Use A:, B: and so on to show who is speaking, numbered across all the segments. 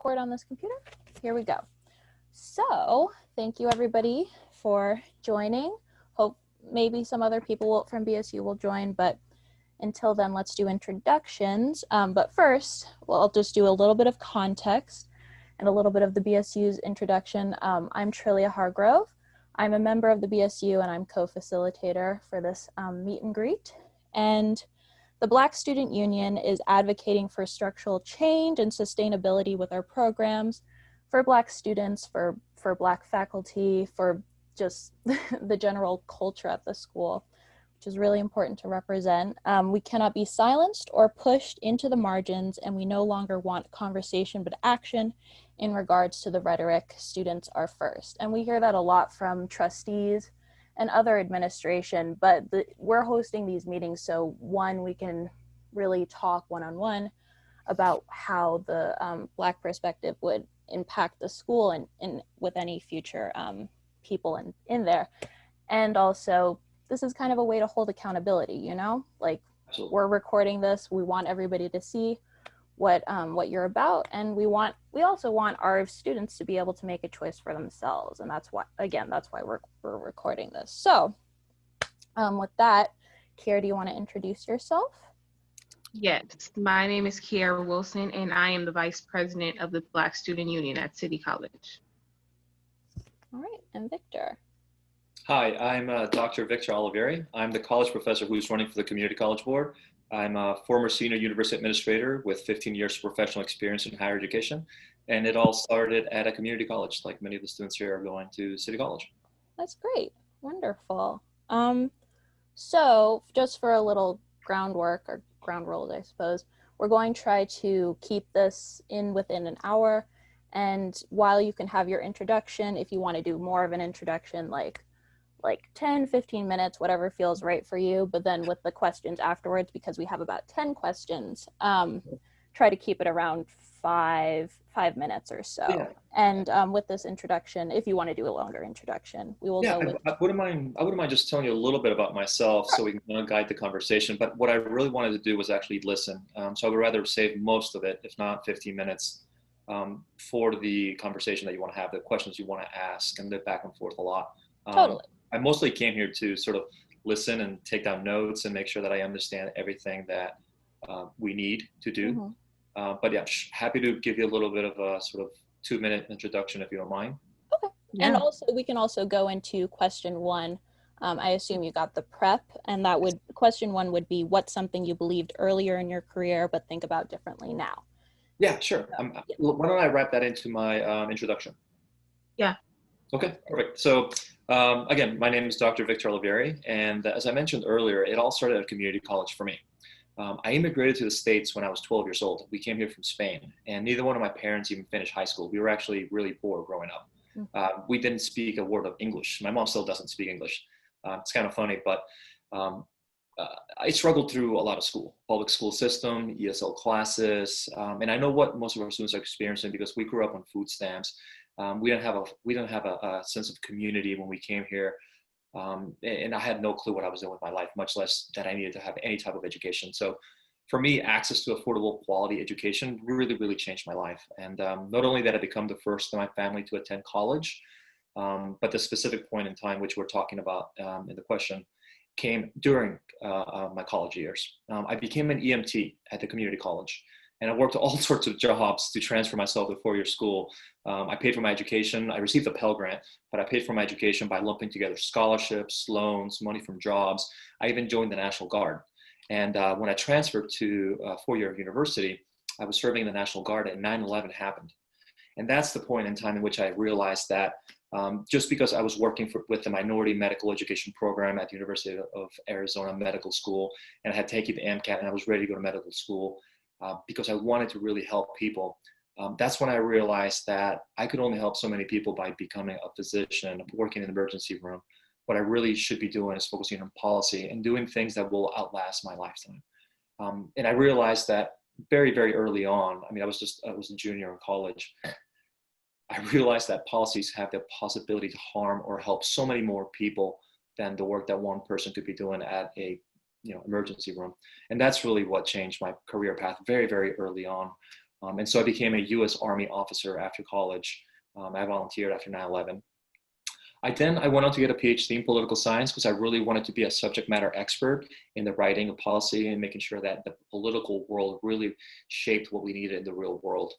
A: record on this computer. Here we go. So thank you everybody for joining. Hope maybe some other people from BSU will join, but until then, let's do introductions. But first, well, I'll just do a little bit of context and a little bit of the BSU's introduction. I'm Trillia Hargrove. I'm a member of the BSU and I'm co-facilitator for this meet and greet. And the Black Student Union is advocating for structural change and sustainability with our programs for Black students, for Black faculty, for just the general culture at the school, which is really important to represent. We cannot be silenced or pushed into the margins, and we no longer want conversation but action in regards to the rhetoric, students are first. And we hear that a lot from trustees and other administration, but we're hosting these meetings so one, we can really talk one-on-one about how the Black perspective would impact the school and with any future people in there. And also, this is kind of a way to hold accountability, you know? Like,
B: Absolutely.
A: We're recording this, we want everybody to see what you're about, and we also want our students to be able to make a choice for themselves, and that's why we're recording this. So with that, Kiera, do you want to introduce yourself?
C: Yes, my name is Kiera Wilson, and I am the Vice President of the Black Student Union at City College.
A: All right, and Victor.
B: Hi, I'm Dr. Victor Olivieri. I'm the college professor who's running for the Community College Board. I'm a former senior university administrator with 15 years of professional experience in higher education. And it all started at a community college, like many of the students here are going to City College.
A: That's great. Wonderful. So just for a little groundwork or ground rules, I suppose, we're going to try to keep this within an hour. And while you can have your introduction, if you want to do more of an introduction, like 10, 15 minutes, whatever feels right for you. But then with the questions afterwards, because we have about 10 questions, try to keep it around five minutes or so. Yeah. And with this introduction, if you want to do a longer introduction, we will go with...
B: I wouldn't mind just telling you a little bit about myself. Sure. So we can guide the conversation. But what I really wanted to do was actually listen. So I would rather save most of it, if not 15 minutes, for the conversation that you want to have, the questions you want to ask, and the back and forth a lot.
A: Totally.
B: I mostly came here to sort of listen and take down notes and make sure that I understand everything that we need to do. Mm-hmm. But yeah, happy to give you a little bit of a sort of 2-minute introduction if you don't mind.
A: Okay. Yeah. And also, we can also go into question one. I assume you got the prep, and question one would be, what's something you believed earlier in your career but think about differently now?
B: Yeah, sure. Why don't I wrap that into my introduction?
C: Yeah.
B: Okay, perfect. So again, my name is Dr. Victor Olivieri, and as I mentioned earlier, it all started at community college for me. I immigrated to the States when I was 12 years old. We came here from Spain, and neither one of my parents even finished high school. We were actually really poor growing up. Mm-hmm. We didn't speak a word of English. My mom still doesn't speak English. It's kind of funny, but I struggled through a lot of school, public school system, ESL classes, and I know what most of our students are experiencing because we grew up on food stamps. We didn't have a sense of community when we came here, and I had no clue what I was doing with my life, much less that I needed to have any type of education. So for me, access to affordable quality education really changed my life. And not only that I become the first in my family to attend college, but the specific point in time which we're talking about in the question came during my college years. I became an EMT at the community college. And I worked all sorts of jobs to transfer myself to a 4-year school. I paid for my education. I received a Pell Grant, but I paid for my education by lumping together scholarships, loans, money from jobs. I even joined the National Guard. And when I transferred to a 4-year university, I was serving in the National Guard and 9/11 happened. And that's the point in time in which I realized that just because I was working with the minority medical education program at the University of Arizona Medical School, and I had taken the MCAT and I was ready to go to medical school, because I wanted to really help people. That's when I realized that I could only help so many people by becoming a physician, working in the emergency room. What I really should be doing is focusing on policy and doing things that will outlast my lifetime. And I realized that very, very early on. I mean, I was a junior in college. I realized that policies have the possibility to harm or help so many more people than the work that one person could be doing at a emergency room. And that's really what changed my career path very, very early on. And so I became a U.S. Army officer after college. I volunteered after 9/11. I went on to get a PhD in political science because I really wanted to be a subject matter expert in the writing of policy and making sure that the political world really shaped what we needed in the real world.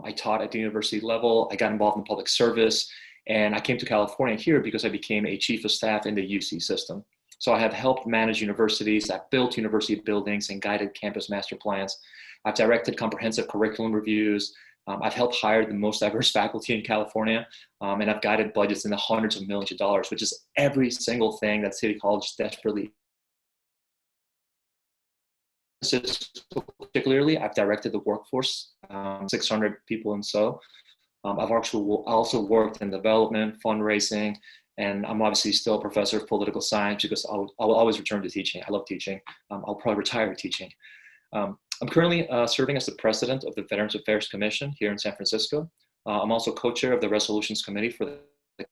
B: I taught at the university level. I got involved in public service, and I came to California here because I became a chief of staff in the UC system. So I have helped manage universities. I've built university buildings and guided campus master plans. I've directed comprehensive curriculum reviews. I've helped hire the most diverse faculty in California, and I've guided budgets in the hundreds of millions of dollars, which is every single thing that City College desperately. Particularly, I've directed the workforce, 600 people and so. I've also worked in development, fundraising, and I'm obviously still a professor of political science because I'll always return to teaching. I love teaching. I'll probably retire teaching. I'm currently serving as the president of the Veterans Affairs Commission here in San Francisco. I'm also co-chair of the Resolutions Committee for the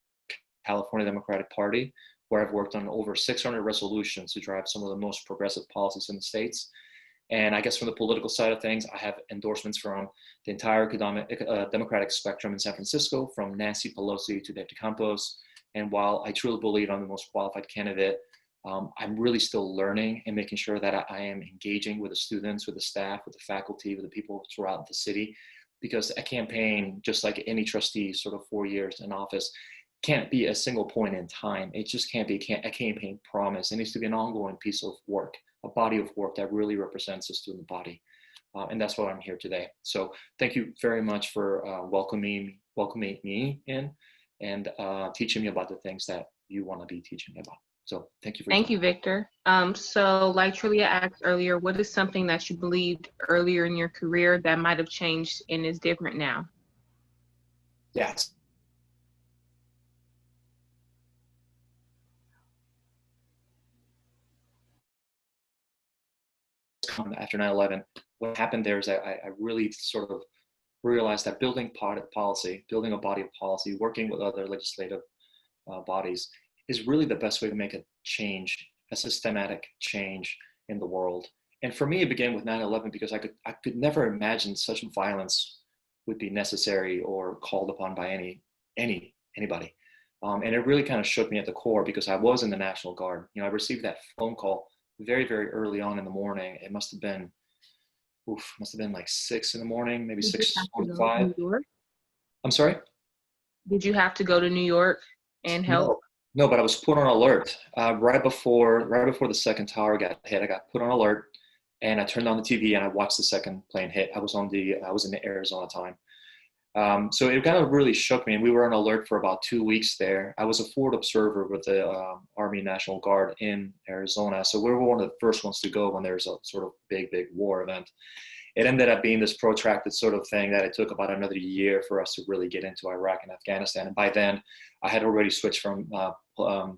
B: California Democratic Party, where I've worked on over 600 resolutions to drive some of the most progressive policies in the states. And I guess from the political side of things, I have endorsements from the entire Democratic spectrum in San Francisco, from Nancy Pelosi to Dave DeCampos. And while I truly believe I'm the most qualified candidate, I'm really still learning and making sure that I am engaging with the students, with the staff, with the faculty, with the people throughout the city. Because a campaign, just like any trustee, sort of 4 years in office, can't be a single point in time. It just can't be a campaign promise. It needs to be an ongoing piece of work, a body of work that really represents the student body. And that's why I'm here today. So thank you very much for welcoming me in and teaching me about the things that you want to be teaching me about. So thank you for your
C: Thank you, Victor. So like Trillia asked earlier, what is something that you believed earlier in your career that might have changed and is different now?
B: Yes. After 9/11, what happened there is I really sort of realized that building policy, building a body of policy, working with other legislative bodies is really the best way to make a change, a systematic change in the world. And for me, it began with 9/11 because I could never imagine such violence would be necessary or called upon by anybody. And it really kind of shook me at the core because I was in the National Guard. You know, I received that phone call very, very early on in the morning. It must have been like 6 in the morning, maybe 6:45. I'm sorry?
C: Did you have to go to New York and help?
B: No, but I was put on alert right before the second tower got hit. I got put on alert, and I turned on the TV and I watched the second plane hit. I was in the Arizona time, so it kind of really shook me. And we were on alert for about 2 weeks there. I was a forward observer with the Army National Guard in Arizona, so we were one of the first ones to go when there's a sort of big war event. It ended up being this protracted sort of thing that it took about another year for us to really get into Iraq and Afghanistan. And by then, I had already switched from all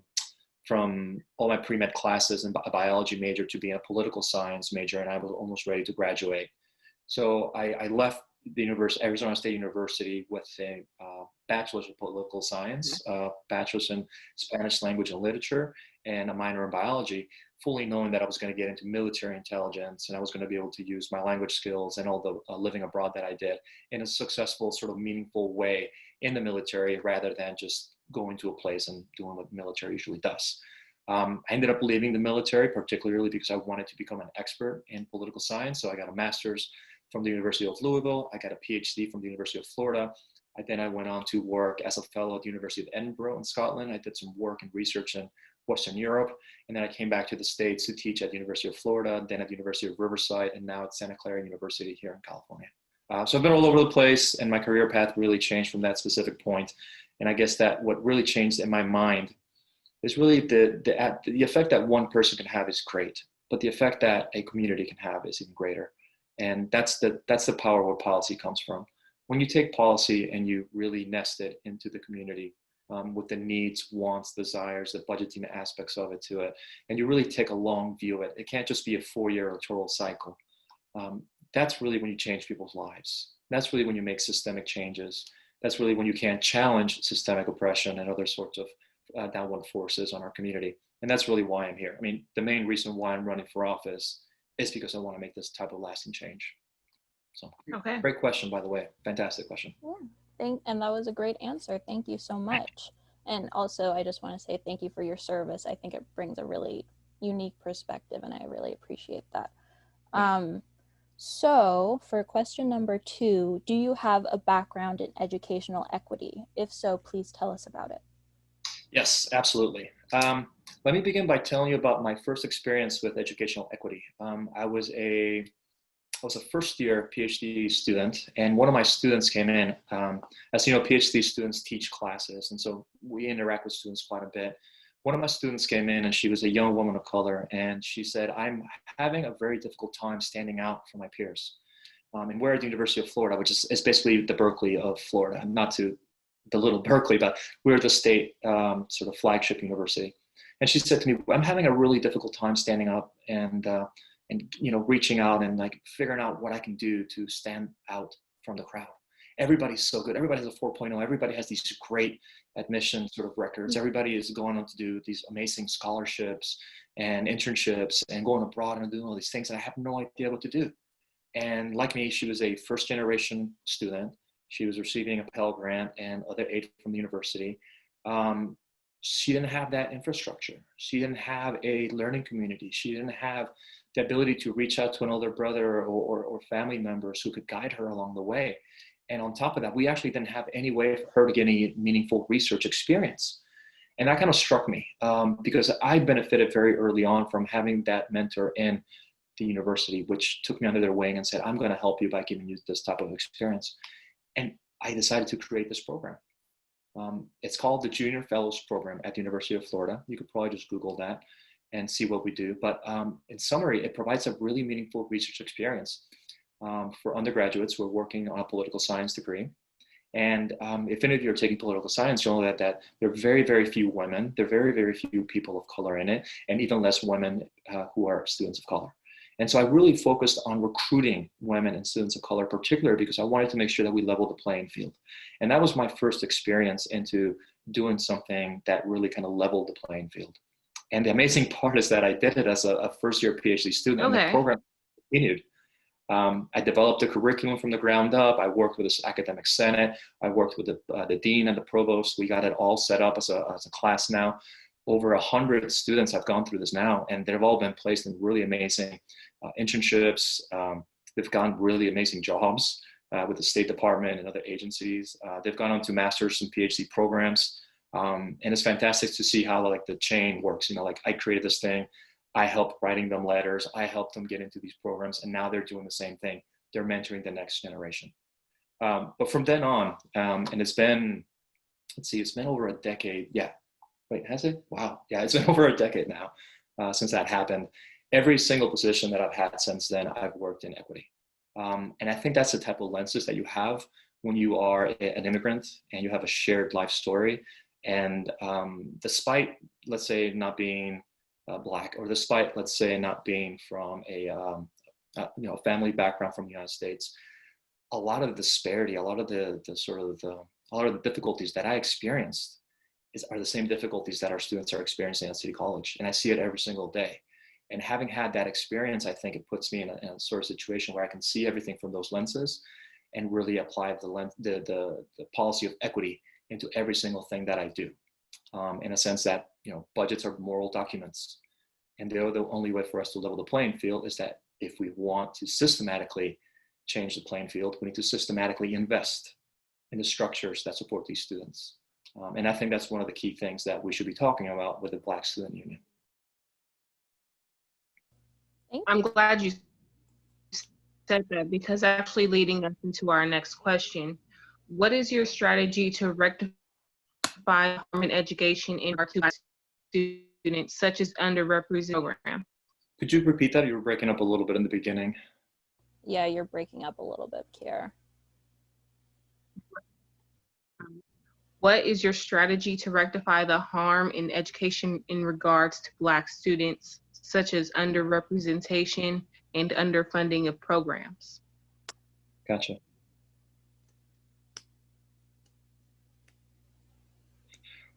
B: my pre-med classes and a biology major to being a political science major, and I was almost ready to graduate. So I left the Arizona State University with a bachelor's of political science, bachelor's in Spanish language and literature, and a minor in biology, fully knowing that I was going to get into military intelligence and I was going to be able to use my language skills and all the living abroad that I did in a successful, sort of meaningful way in the military rather than just going to a place and doing what the military usually does. I ended up leaving the military, particularly because I wanted to become an expert in political science. So I got a master's from the University of Louisville. I got a PhD from the University of Florida. Then I went on to work as a fellow at the University of Edinburgh in Scotland. I did some work and research in Western Europe. And then I came back to the States to teach at the University of Florida, then at the University of Riverside, and now at Santa Clara University here in California. So I've been all over the place, and my career path really changed from that specific point. And I guess that what really changed in my mind is really the effect that one person can have is great, but the effect that a community can have is even greater. And that's the power where policy comes from. When you take policy and you really nest it into the community, with the needs, wants, desires, the budgeting aspects of it to it, and you really take a long view of it. It can't just be a 4-year electoral cycle. That's really when you change people's lives. That's really when you make systemic changes. That's really when you can challenge systemic oppression and other sorts of downward forces on our community. And that's really why I'm here. I mean, the main reason why I'm running for office is because I want to make this type of lasting change. So
C: Okay.
B: great question, by the way. Fantastic question.
A: Yeah. And that was a great answer. Thank you so much. And also, I just want to say thank you for your service. I think it brings a really unique perspective, and I really appreciate that. So for question number 2, do you have a background in educational equity? If so, please tell us about it.
B: Yes, absolutely. Let me begin by telling you about my first experience with educational equity. I was a first year PhD student, and one of my students came in. As you know, PhD students teach classes, and so we interact with students quite a bit. One of my students came in, and she was a young woman of color, and she said, "I'm having a very difficult time standing out from my peers." And we're at the University of Florida, which is basically the Berkeley of Florida, not to belittle Berkeley, but we're the state sort of flagship university. And she said to me, "I'm having a really difficult time standing up and reaching out and like figuring out what I can do to stand out from the crowd. Everybody's so good. Everybody has a 4.0. Everybody has these great admission sort of records. Everybody is going on to do these amazing scholarships and internships and going abroad and doing all these things. And I have no idea what to do." And like me, she was a first generation student. She was receiving a Pell Grant and other aid from the university. She didn't have that infrastructure. She didn't have a learning community. She didn't have the ability to reach out to an older brother or family members who could guide her along the way. And on top of that, we actually didn't have any way for her to get any meaningful research experience. And that kind of struck me because I benefited very early on from having that mentor in the university, which took me under their wing and said, "I'm going to help you by giving you this type of experience." And I decided to create this program. It's called the Junior Fellows Program at the University of Florida. You could probably just Google that and see what we do. But in summary, it provides a really meaningful research experience for undergraduates who are working on a political science degree. And if any of you are taking political science, you'll know that there are very, very few women. There are very, very few people of color in it, and even less women who are students of color. And so I really focused on recruiting women and students of color, particularly because I wanted to make sure that we leveled the playing field. And that was my first experience into doing something that really kind of leveled the playing field. And the amazing part is that I did it as a first-year PhD student, and the program continued. I developed a curriculum from the ground up. I worked with this academic senate. I worked with the dean and the provost. We got it all set up as a class now. Over 100 students have gone through this now, and they've all been placed in really amazing internships. They've gotten really amazing jobs with the State Department and other agencies. They've gone on to master's and PhD programs. And it's fantastic to see how like the chain works. Like I created this thing. I helped writing them letters. I helped them get into these programs, and now they're doing the same thing. They're mentoring the next generation. But from then on, and it's been over a decade. Yeah. Wait, has it? Wow. Yeah, it's been over a decade now since that happened. Every single position that I've had since then, I've worked in equity. And I think that's the type of lenses that you have when you are an immigrant and you have a shared life story. And despite, let's say, not being Black, or despite, let's say, not being from a family background from the United States, a lot of the disparity, a lot of the difficulties that I experienced are the same difficulties that our students are experiencing at City College. And I see it every single day. And having had that experience, I think it puts me in a sort of situation where I can see everything from those lenses and really apply the policy of equity into every single thing that I do. In a sense that, budgets are moral documents. And the only way for us to level the playing field is that if we want to systematically change the playing field, we need to systematically invest in the structures that support these students. And I think that's one of the key things that we should be talking about with the Black Student Union.
C: I'm glad you said that, because actually leading us into our next question, what is your strategy to rectify harm in education in our students, such as underrepresented programs?
B: Could you repeat that? You were breaking up a little bit in the beginning.
A: Yeah, you're breaking up a little bit, Kiara.
C: What is your strategy to rectify the harm in education in regards to Black students, such as underrepresentation and underfunding of programs?
B: Gotcha.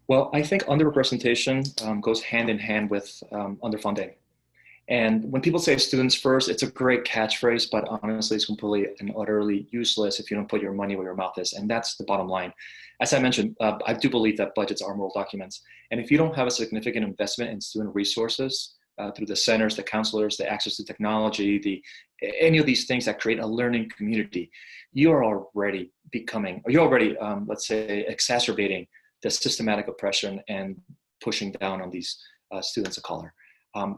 B: Well, I think underrepresentation goes hand in hand with underfunding. And when people say students first, it's a great catchphrase, but honestly, it's completely and utterly useless if you don't put your money where your mouth is. And that's the bottom line. As I mentioned, I do believe that budgets are moral documents. And if you don't have a significant investment in student resources through the centers, the counselors, the access to technology, any of these things that create a learning community, you're already let's say, exacerbating the systematic oppression and pushing down on these students of color.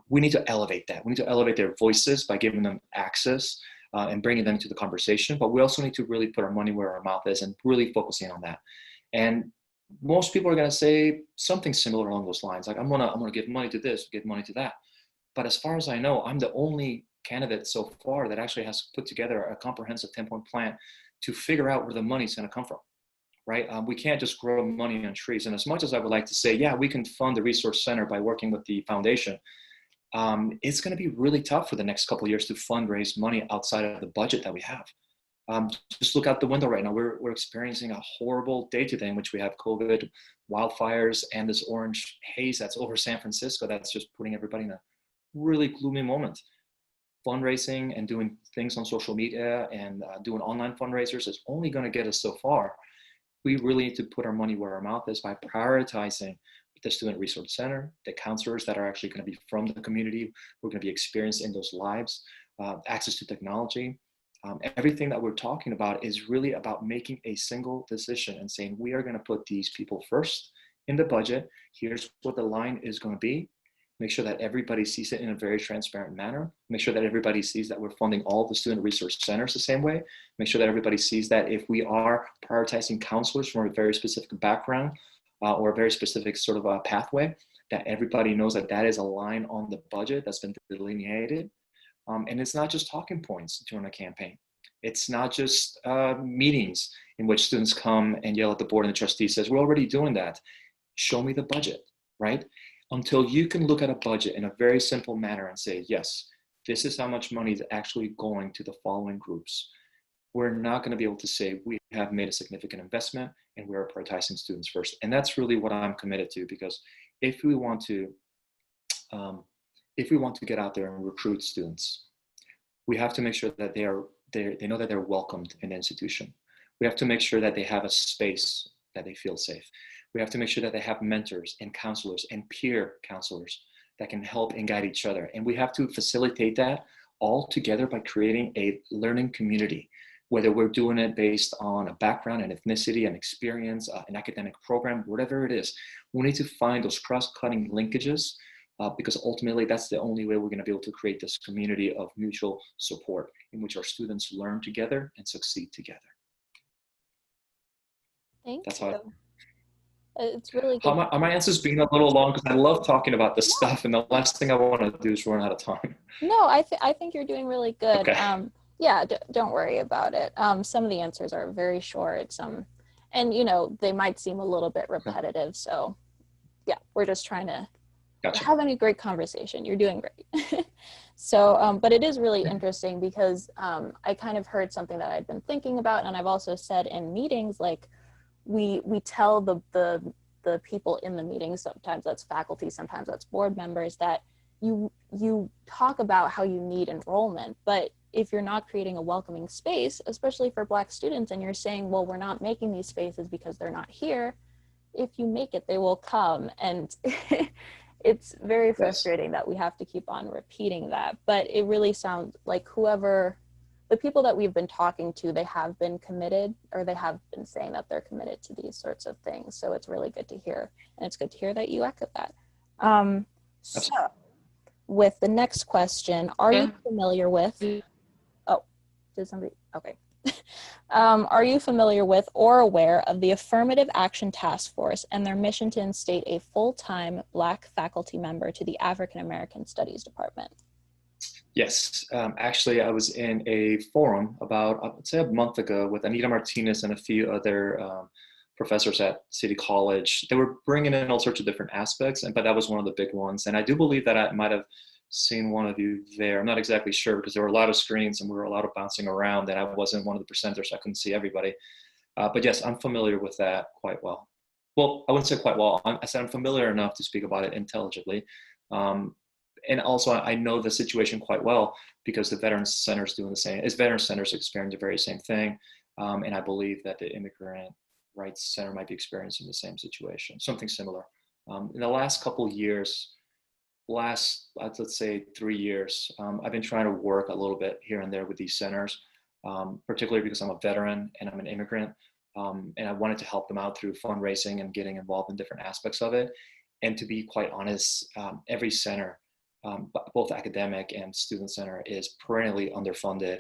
B: We need to elevate that. We need to elevate their voices by giving them access and bringing them to the conversation. But we also need to really put our money where our mouth is and really focusing on that. And most people are going to say something similar along those lines. Like, I'm gonna give money to this, give money to that. But as far as I know, I'm the only candidate so far that actually has put together a comprehensive 10-point plan to figure out where the money's going to come from. Right? We can't just grow money on trees. And as much as I would like to say, yeah, we can fund the resource center by working with the foundation, it's going to be really tough for the next couple of years to fundraise money outside of the budget that we have. Just look out the window right now. We're experiencing a horrible day today in which we have COVID, wildfires, and this orange haze that's over San Francisco that's just putting everybody in a really gloomy moment. Fundraising and doing things on social media and doing online fundraisers is only going to get us so far. We really need to put our money where our mouth is by prioritizing the Student Resource Center, the counselors that are actually going to be from the community, who are going to be experienced in those lives, access to technology. Everything that we're talking about is really about making a single decision and saying, we are going to put these people first in the budget. Here's what the line is going to be. Make sure that everybody sees it in a very transparent manner. Make sure that everybody sees that we're funding all the student resource centers the same way. Make sure that everybody sees that if we are prioritizing counselors from a very specific background or a very specific sort of a pathway, that everybody knows that that is a line on the budget that's been delineated. And it's not just talking points during a campaign. It's not just meetings in which students come and yell at the board and the trustee says, we're already doing that. Show me the budget, right? Until you can look at a budget in a very simple manner and say, yes, this is how much money is actually going to the following groups, we're not going to be able to say we have made a significant investment and we're prioritizing students first. And that's really what I'm committed to, because if we want to get out there and recruit students, we have to make sure that they know that they're welcomed in the institution. We have to make sure that they have a space that they feel safe. We have to make sure that they have mentors and counselors and peer counselors that can help and guide each other. And we have to facilitate that all together by creating a learning community, whether we're doing it based on a background, an ethnicity, an experience, an academic program, whatever it is. We need to find those cross-cutting linkages because ultimately that's the only way we're going to be able to create this community of mutual support in which our students learn together and succeed together.
A: Thank you. It's really good.
B: Are my answers being a little long? Because I love talking about this stuff, and the last thing I want to do is run out of time.
A: No, I think you're doing really good.
B: Okay.
A: Yeah, don't worry about it. Some of the answers are very short. And they might seem a little bit repetitive. So, yeah, we're just trying to have a great conversation. You're doing great. So, but it is really interesting because I kind of heard something that I'd been thinking about, and I've also said in meetings, like, we tell the people in the meetings, sometimes that's faculty, sometimes that's board members, that you talk about how you need enrollment, but if you're not creating a welcoming space, especially for Black students, and you're saying, well, we're not making these spaces because they're not here, if you make it, they will come. And it's very frustrating that we have to keep on repeating that, but it really sounds like the people that we've been talking to, they have been committed, or they have been saying that they're committed to these sorts of things. So it's really good to hear. And it's good to hear that you echo that. So with the next question, are you familiar with, are you familiar with or aware of the Affirmative Action Taskforce and their mission to instate a full-time Black faculty member to the African American Studies Department?
B: Yes, actually, I was in a forum about, I would say, a month ago with Anita Martinez and a few other professors at City College. They were bringing in all sorts of different aspects, but that was one of the big ones. And I do believe that I might have seen one of you there. I'm not exactly sure because there were a lot of screens and we were a lot of bouncing around, and I wasn't one of the presenters, so I couldn't see everybody. But yes, I'm familiar with that quite well. Well, I wouldn't say quite well. I said I'm familiar enough to speak about it intelligently. and also I know the situation quite well because the Veterans Center is doing the same. As Veterans Centers experience the very same thing, and I believe that the Immigrant Rights Center might be experiencing the same situation, something similar. In the last couple of years, let's say 3 years, I've been trying to work a little bit here and there with these centers, particularly because I'm a veteran and I'm an immigrant, and I wanted to help them out through fundraising and getting involved in different aspects of it. And to be quite honest, every center, both academic and student center, is perennially underfunded.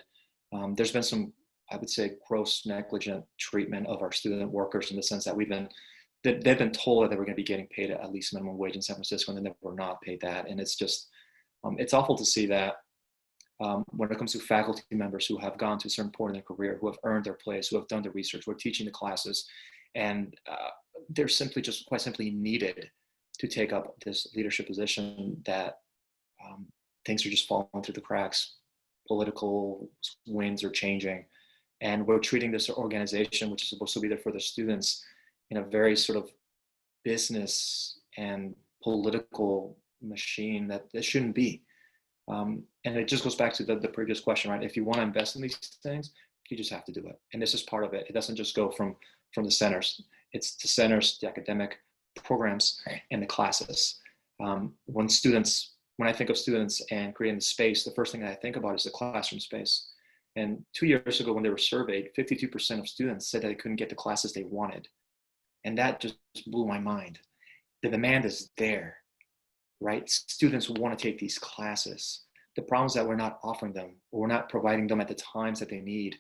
B: There's been some, I would say, gross negligent treatment of our student workers in the sense that they've been told that they were going to be getting paid at least minimum wage in San Francisco, and then they were not paid that. And it's just, it's awful to see that when it comes to faculty members who have gone to a certain point in their career, who have earned their place, who have done the research, who are teaching the classes, and they're simply just quite simply needed to take up this leadership position, that things are just falling through the cracks. Political winds are changing, and we're treating this organization, which is supposed to be there for the students, in a very sort of business and political machine that it shouldn't be. And it just goes back to the previous question, right? If you want to invest in these things, you just have to do it. And this is part of it. It doesn't just go from the centers. It's the centers, the academic programs, and the classes. When I think of students and creating the space, the first thing that I think about is the classroom space. And 2 years ago, when they were surveyed, 52% of students said that they couldn't get the classes they wanted. And that just blew my mind. The demand is there, right? Students want to take these classes. The problem is that we're not offering them, or we're not providing them at the times that they need.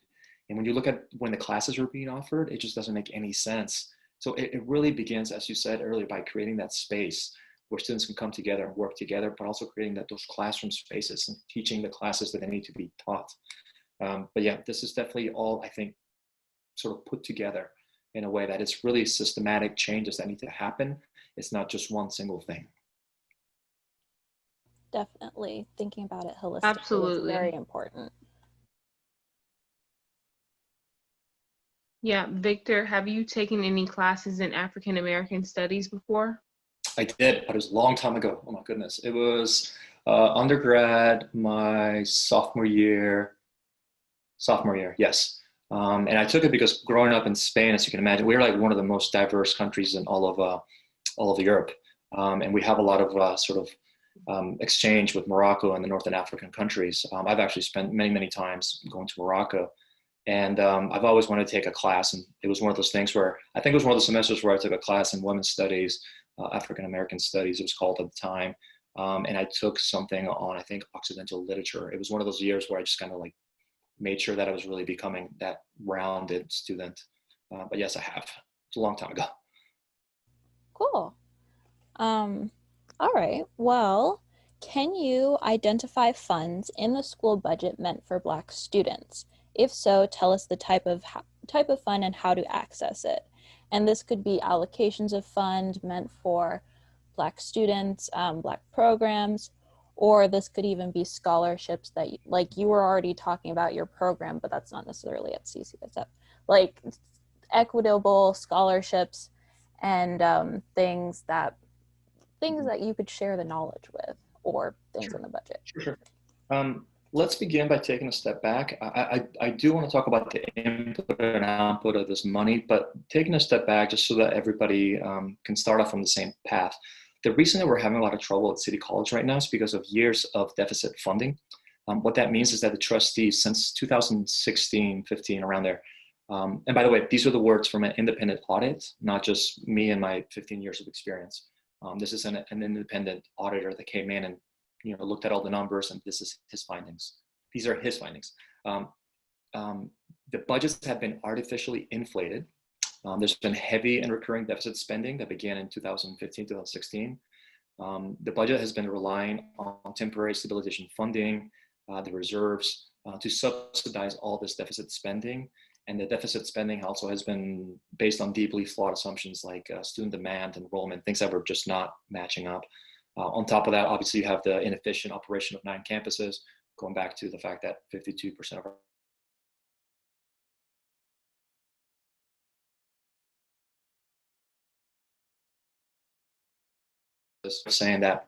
B: And when you look at when the classes are being offered, it just doesn't make any sense. So it really begins, as you said earlier, by creating that space where students can come together and work together, but also creating those classroom spaces and teaching the classes that they need to be taught. But yeah, this is definitely all, I think, sort of put together in a way that it's really systematic changes that need to happen. It's not just one single thing.
A: Definitely thinking about it holistically
C: Absolutely.
A: is very important.
C: Yeah, Victor, have you taken any classes in African American studies before?
B: I did, but it was a long time ago. Oh my goodness. It was undergrad, my sophomore year, yes. And I took it because growing up in Spain, as you can imagine, we're like one of the most diverse countries in all of Europe. And we have a lot of exchange with Morocco and the Northern African countries. I've actually spent many times going to Morocco. And I've always wanted to take a class. And it was one of those things where, I think it was one of the semesters where I took a class in women's studies, African American studies, it was called at the time. And I took something on, I think, Occidental literature. It was one of those years where I just kind of like made sure that I was really becoming that rounded student. But yes, I have. It's a long time ago.
A: Cool. All right. Well, can you identify funds in the school budget meant for Black students? If so, tell us the type of fund and how to access it. And this could be allocations of fund meant for Black students, Black programs, or this could even be scholarships that, like you were already talking about your program, but that's not necessarily at CCSF, like equitable scholarships and things that you could share the knowledge with, or things in the budget.
B: Sure. Let's begin by taking a step back. I do want to talk about the input and output of this money, but taking a step back just so that everybody can start off on the same path. The reason that we're having a lot of trouble at City College right now is because of years of deficit funding. What that means is that the trustees since 2016, 15, around there, and by the way, these are the words from an independent audit, not just me and my 15 years of experience. This is an independent auditor that came in and looked at all the numbers, and this is his findings. These are his findings. The budgets have been artificially inflated. There's been heavy and recurring deficit spending that began in 2015, 2016. The budget has been relying on temporary stabilization funding, the reserves, to subsidize all this deficit spending. And the deficit spending also has been based on deeply flawed assumptions like student demand, enrollment, things that were just not matching up. On top of that, obviously, you have the inefficient operation of 9 campuses, going back to the fact that 52% of our saying that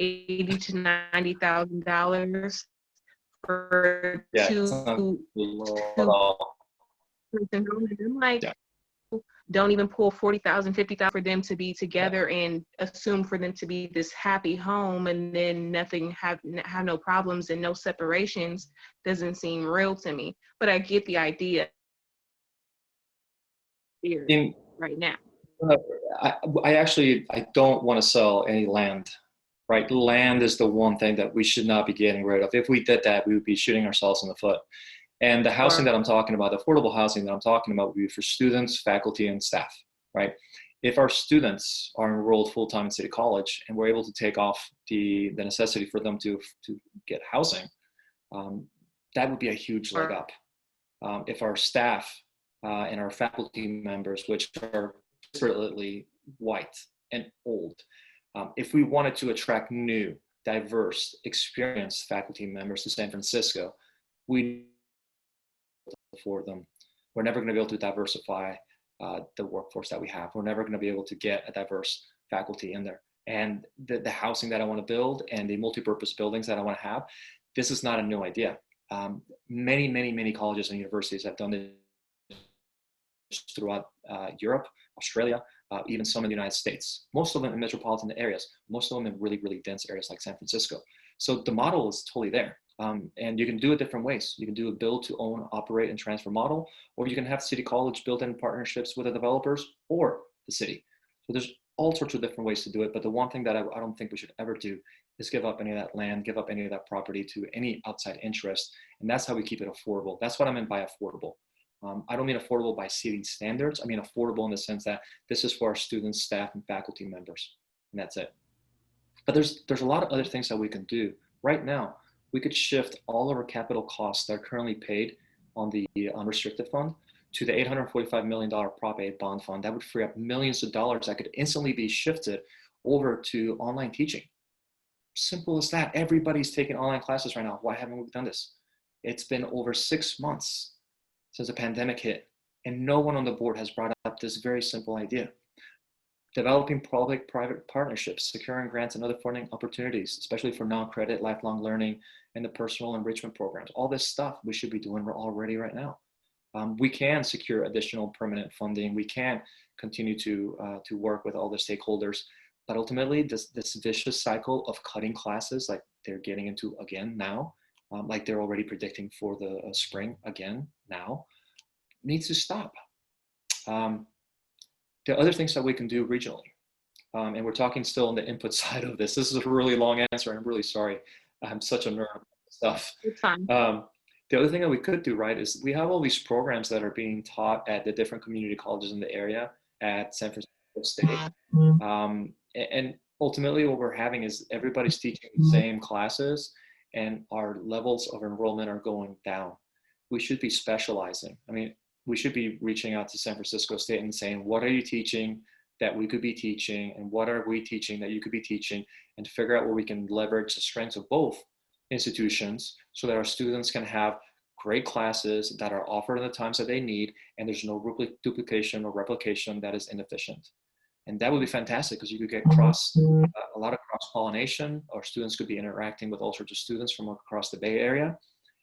C: $80,000 to $90,000 for
B: Yeah, it's
C: two
B: not low at all.
C: person home. And I'm like,
B: Yeah.
C: don't even pull 40,000, 50,000 for them to be together and assume for them to be this happy home, and then nothing have no problems and no separations doesn't seem real to me. But I get the idea here right now.
B: I don't want to sell any land, right? Land is the one thing that we should not be getting rid of. If we did that, we would be shooting ourselves in the foot. And the housing that I'm talking about, the affordable housing that I'm talking about, would be for students, faculty, and staff, right? If our students are enrolled full-time in City College and we're able to take off the necessity for them to get housing, that would be a huge leg up. If our staff and our faculty members, which are desperately white and old, if we wanted to attract new, diverse, experienced faculty members to San Francisco, we for them. We're never going to be able to diversify the workforce that we have. We're never going to be able to get a diverse faculty in there. And the housing that I want to build and the multi-purpose buildings that I want to have, this is not a new idea. Many colleges and universities have done this throughout Europe, Australia, even some in the United States. Most of them in metropolitan areas, most of them in really, really dense areas like San Francisco. So the model is totally there. And you can do it different ways. You can do a build to own, operate, and transfer model, or you can have City College build in partnerships with the developers or the city. So there's all sorts of different ways to do it. But the one thing that I don't think we should ever do is give up any of that land, give up any of that property to any outside interest. And that's how we keep it affordable. That's what I meant by affordable. I don't mean affordable by city standards. I mean affordable in the sense that this is for our students, staff, and faculty members, and that's it. But there's a lot of other things that we can do. Right now, we could shift all of our capital costs that are currently paid on the unrestricted fund to the $845 million Prop 8 bond fund. That would free up millions of dollars that could instantly be shifted over to online teaching. Simple as that. Everybody's taking online classes right now. Why haven't we done this? It's been over 6 months since the pandemic hit, and no one on the board has brought up this very simple idea. Developing public-private partnerships, securing grants and other funding opportunities, especially for non-credit, lifelong learning, and the personal enrichment programs. All this stuff we should be doing already right now. We can secure additional permanent funding. We can continue to work with all the stakeholders. But ultimately, this vicious cycle of cutting classes, like they're getting into again now, like they're already predicting for the spring again now, needs to stop. There are other things that we can do regionally. And we're talking still on the input side of this. This is a really long answer. I'm really sorry. I'm such a nerd about stuff.
C: It's fine.
B: The other thing that we could do, right, is we have all these programs that are being taught at the different community colleges in the area at San Francisco State. And ultimately what we're having is everybody's teaching the same classes and our levels of enrollment are going down. We should be specializing. I mean, we should be reaching out to San Francisco State and saying, what are you teaching that we could be teaching, and what are we teaching that you could be teaching, and to figure out where we can leverage the strengths of both institutions so that our students can have great classes that are offered in the times that they need, and there's no duplication or replication that is inefficient. And that would be fantastic because you could get a lot of cross-pollination. Our students could be interacting with all sorts of students from across the Bay Area,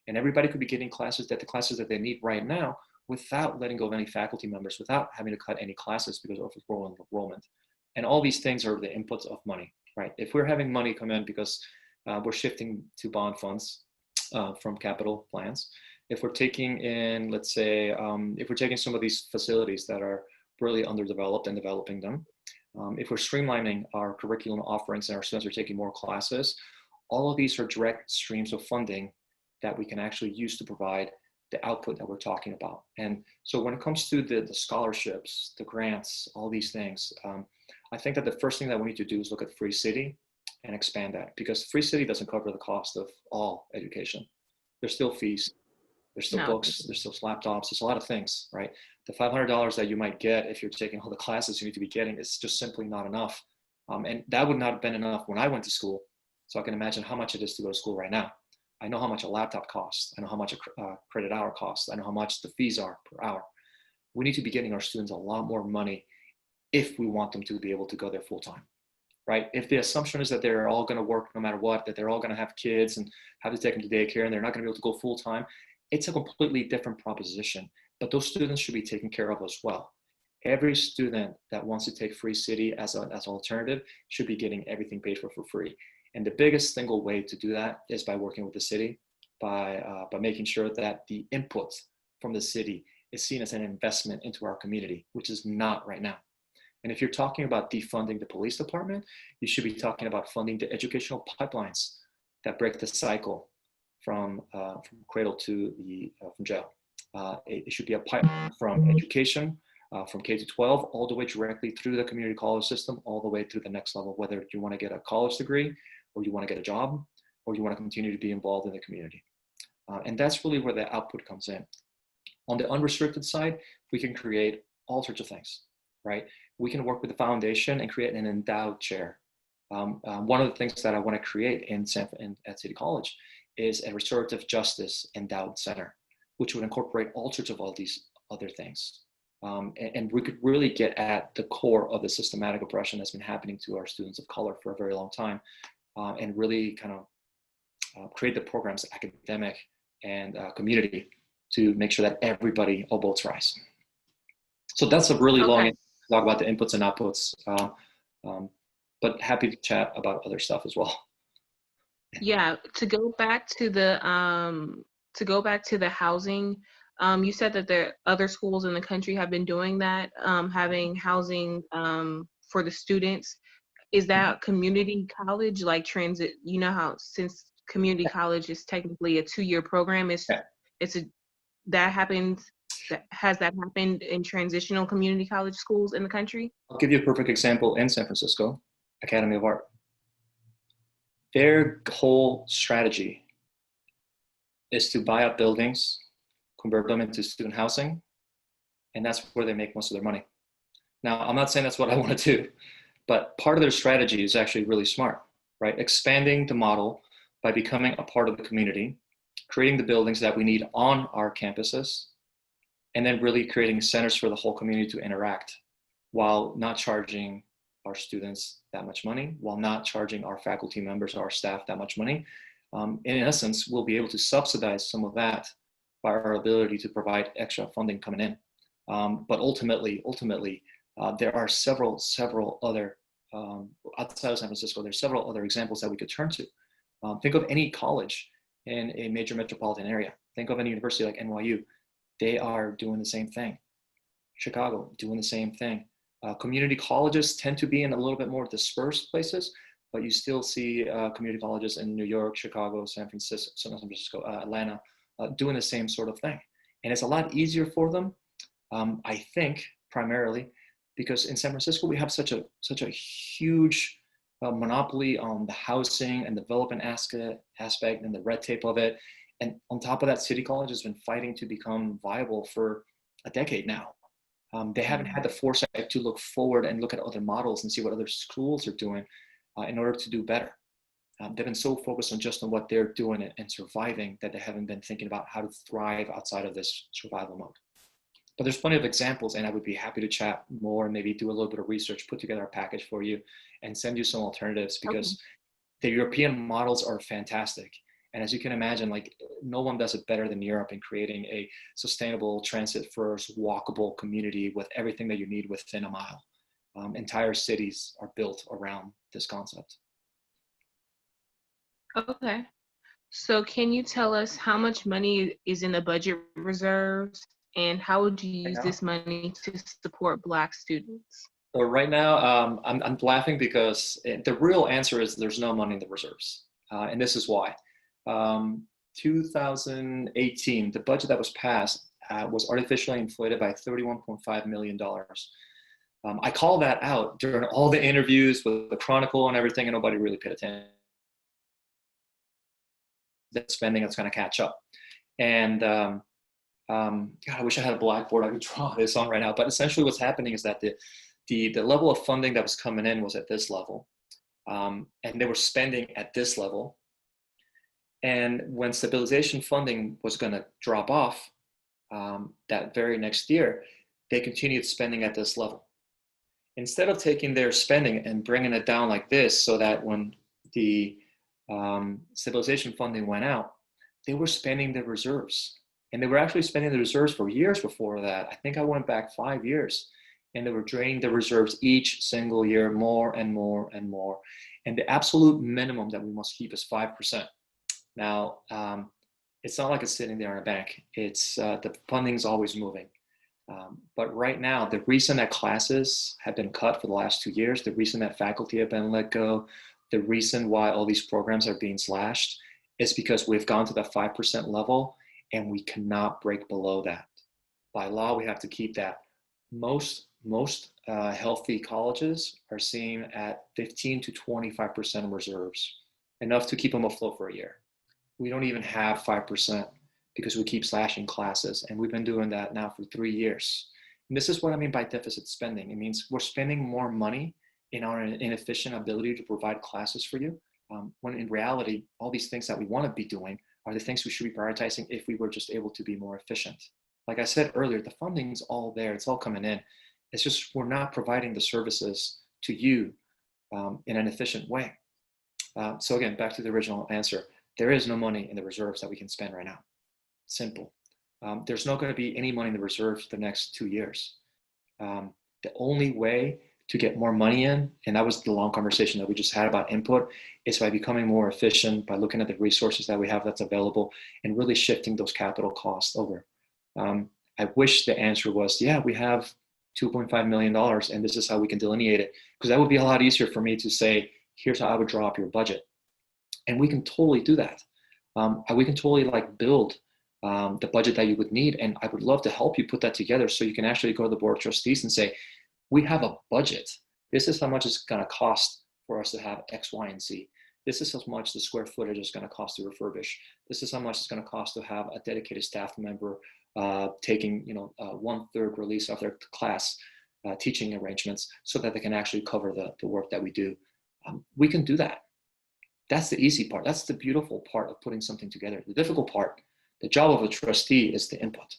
B: and everybody could be getting the classes that they need right now without letting go of any faculty members, without having to cut any classes because of enrollment. And all these things are the inputs of money, right? If we're having money come in because we're shifting to bond funds from capital plans, if we're taking in, let's say, if we're taking some of these facilities that are really underdeveloped and developing them, if we're streamlining our curriculum offerings and our students are taking more classes, all of these are direct streams of funding that we can actually use to provide the output that we're talking about. And so when it comes to the scholarships, the grants, all these things, I think that the first thing that we need to do is look at Free City and expand that, because Free City doesn't cover the cost of all education. There's still fees, there's still books, there's still laptops, there's a lot of things, right? The $500 that you might get if you're taking all the classes you need to be getting is just simply not enough. And that would not have been enough when I went to school. So I can imagine how much it is to go to school right now. I know how much a laptop costs. I know how much a credit hour costs. I know how much the fees are per hour. We need to be getting our students a lot more money if we want them to be able to go there full time. right? If the assumption is that they're all going to work no matter what, that they're all going to have kids and have to take them to daycare and they're not going to be able to go full time, it's a completely different proposition. But those students should be taken care of as well. Every student that wants to take Free City as an alternative should be getting everything paid for free. And the biggest single way to do that is by working with the city, by making sure that the input from the city is seen as an investment into our community, which is not right now. And if you're talking about defunding the police department, you should be talking about funding the educational pipelines that break the cycle from cradle to from jail. It should be a pipeline from education, from K to 12, all the way directly through the community college system, all the way through the next level, whether you want to get a college degree, or you want to get a job, or you want to continue to be involved in the community. And that's really where the output comes in. On the unrestricted side, we can create all sorts of things, right? We can work with the foundation and create an endowed chair. One of the things that I want to create at City College is a restorative justice endowed center, which would incorporate all sorts of all these other things. And we could really get at the core of the systematic oppression that's been happening to our students of color for a very long time, and really kind of create the programs, academic and community, to make sure that everybody, all boats rise. So that's a really long talk about the inputs and outputs, but happy to chat about other stuff as well.
C: Yeah, to go back to the housing, you said that there other schools in the country have been doing that, having housing for the students. Is that community college, like transit? You know how, since community college is technically a 2-year program, has that happened in transitional community college schools in the country?
B: I'll give you a perfect example in San Francisco, Academy of Art. Their whole strategy is to buy up buildings, convert them into student housing, and that's where they make most of their money. Now, I'm not saying that's what I want to do, but part of their strategy is actually really smart, right? Expanding the model by becoming a part of the community, creating the buildings that we need on our campuses, and then really creating centers for the whole community to interact while not charging our students that much money, while not charging our faculty members or our staff that much money. In essence, we'll be able to subsidize some of that by our ability to provide extra funding coming in. But ultimately, there are several other, outside of San Francisco, there's several other examples that we could turn to. Think of any college in a major metropolitan area. Think of any university like NYU. They are doing the same thing. Chicago, doing the same thing. Community colleges tend to be in a little bit more dispersed places, but you still see community colleges in New York, Chicago, San Francisco, Atlanta, doing the same sort of thing. And it's a lot easier for them, I think, primarily because in San Francisco we have such a huge monopoly on the housing and development aspect and the red tape of it. And on top of that, City College has been fighting to become viable for a decade now. They haven't had the foresight to look forward and look at other models and see what other schools are doing in order to do better. They've been so focused on just on what they're doing and surviving that they haven't been thinking about how to thrive outside of this survival mode. But there's plenty of examples, and I would be happy to chat more and maybe do a little bit of research, put together a package for you, and send you some alternatives because the European models are fantastic. And as you can imagine, like no one does it better than Europe in creating a sustainable transit first walkable community with everything that you need within a mile. Entire cities are built around this concept.
C: Okay. So can you tell us how much money is in the budget reserves and how would you use this money to support Black students?
B: So right now, I'm laughing because the real answer is there's no money in the reserves. And this is why. 2018, the budget that was passed was artificially inflated by $31.5 million. I called that out during all the interviews with the Chronicle and everything, and nobody really paid attention. That spending that's going to catch up. And God, I wish I had a blackboard I could draw this on right now. But essentially what's happening is that the level of funding that was coming in was at this level. And they were spending at this level. And when stabilization funding was going to drop off that very next year, they continued spending at this level. instead of taking their spending and bringing it down like this, so that when the stabilization funding went out, they were spending their reserves. And they were actually spending the reserves for years before that. I think I went back 5 years, and they were draining the reserves each single year more and more and more. And the absolute minimum that we must keep is 5%. Now, it's not like it's sitting there in a bank. It's the funding's always moving. But right now, the reason that classes have been cut for the last 2 years, the reason that faculty have been let go, the reason why all these programs are being slashed is because we've gone to the 5% level, and we cannot break below that. By law, we have to keep that. Most healthy colleges are seeing at 15 to 25% reserves, enough to keep them afloat for a year. We don't even have 5% because we keep slashing classes, and we've been doing that now for 3 years. And this is what I mean by deficit spending. It means we're spending more money in our inefficient ability to provide classes for you, when in reality, all these things that we want to be doing are the things we should be prioritizing if we were just able to be more efficient. Like I said earlier, the funding's all there, it's all coming in. It's just we're not providing the services to you in an efficient way. So again, back to the original answer, there is no money in the reserves that we can spend right now. Simple. There's not going to be any money in the reserves for the next 2 years. The only way to get more money in, and that was the long conversation that we just had about input, is by becoming more efficient, by looking at the resources that we have that's available and really shifting those capital costs over. I wish the answer was, yeah, we have $2.5 million and this is how we can delineate it, because that would be a lot easier for me to say, here's how I would draw up your budget. And we can totally do that. We can totally build the budget that you would need. And I would love to help you put that together so you can actually go to the board of trustees and say, we have a budget. This is how much it's going to cost for us to have X, Y, and Z. This is how much the square footage is going to cost to refurbish. This is how much it's going to cost to have a dedicated staff member taking 1/3 release of their class teaching arrangements so that they can actually cover the work that we do. We can do that. That's the easy part. That's the beautiful part of putting something together. The difficult part, the job of a trustee, is the input.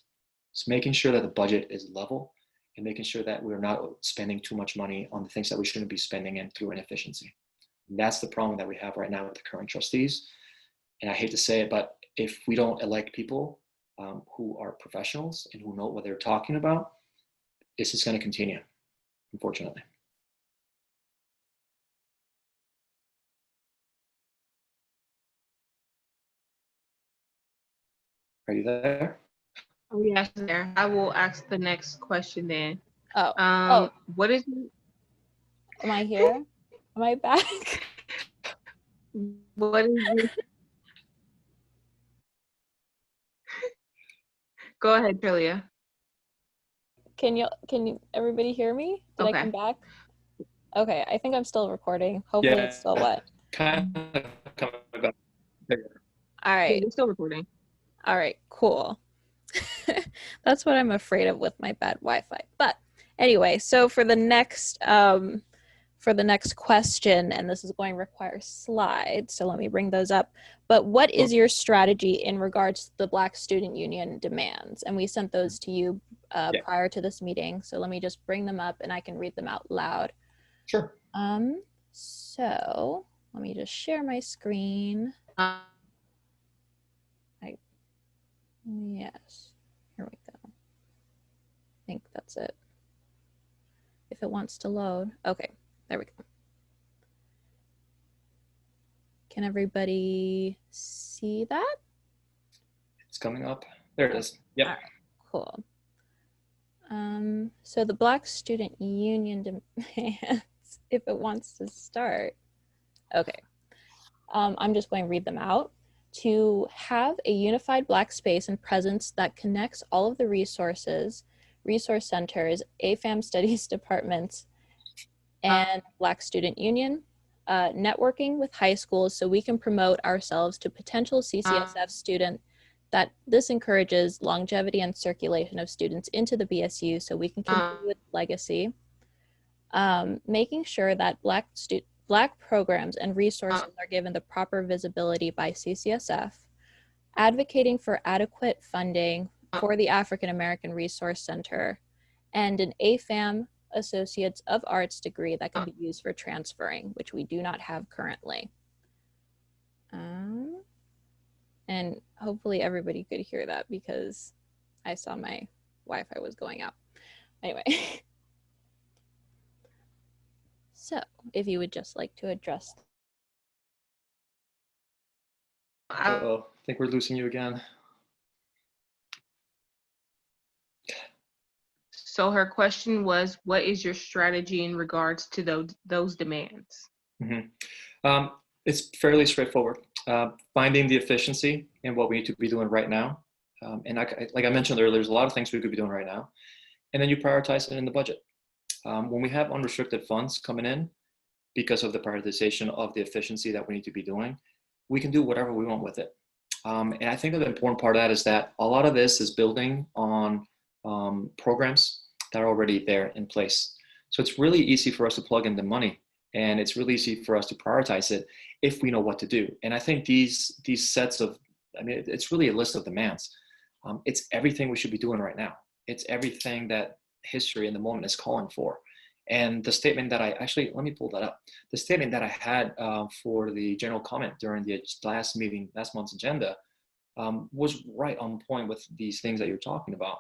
B: It's making sure that the budget is level and making sure that we're not spending too much money on the things that we shouldn't be spending in through inefficiency. And that's the problem that we have right now with the current trustees. And I hate to say it, but if we don't elect people who are professionals and who know what they're talking about, this is going to continue, unfortunately. Are you there?
C: Oh, yes, there. I will ask the next question then.
A: Oh.
C: What is?
A: Am I here? Am I back?
C: What is? Go ahead, Trillia.
A: Can you everybody hear me? Did
C: Okay.
A: I come back? Okay, I think I'm still recording. Hopefully it's still what?
B: Kind of coming back.
A: All right.
C: Yeah, you're still recording.
A: All right, cool. That's what I'm afraid of with my bad Wi-Fi. But anyway, so for the next question, and this is going to require slides, so let me bring those up. But what is your strategy in regards to the Black Student Union demands? And we sent those to you prior to this meeting, so let me just bring them up and I can read them out loud.
B: Sure.
A: So let me just share my screen. Yes, here we go. I think that's it. If it wants to load. Okay, there we go. Can everybody see that?
B: It's coming up. There it is. Yep.
A: All right, cool. So the Black Student Union demands, if it wants to start. Okay. I'm just going to read them out. To have a unified Black space and presence that connects all of the resource centers, AFAM studies departments, and Black Student Union, networking with high schools so we can promote ourselves to potential CCSF student, that this encourages longevity and circulation of students into the BSU so we can continue with legacy. Making sure that Black programs and resources are given the proper visibility by CCSF, advocating for adequate funding for the African American Resource Center, and an AFAM Associates of Arts degree that can be used for transferring, which we do not have currently. And hopefully everybody could hear that because I saw my Wi-Fi was going out. Anyway. So if you would just like to address.
B: Uh-oh, I think we're losing you again.
C: So her question was, what is your strategy in regards to those demands?
B: Mm-hmm. It's fairly straightforward. Finding the efficiency in what we need to be doing right now. And like I mentioned earlier, there's a lot of things we could be doing right now. And then you prioritize it in the budget. When we have unrestricted funds coming in because of the prioritization of the efficiency that we need to be doing, we can do whatever we want with it. And I think that the important part of that is that a lot of this is building on programs that are already there in place. So it's really easy for us to plug in the money, and it's really easy for us to prioritize it if we know what to do. And I think these sets of, it's really a list of demands. It's everything we should be doing right now. It's everything that history in the moment is calling for. And the statement that let me pull that up. The statement that I had for the general comment during the last month's agenda, was right on point with these things that you're talking about.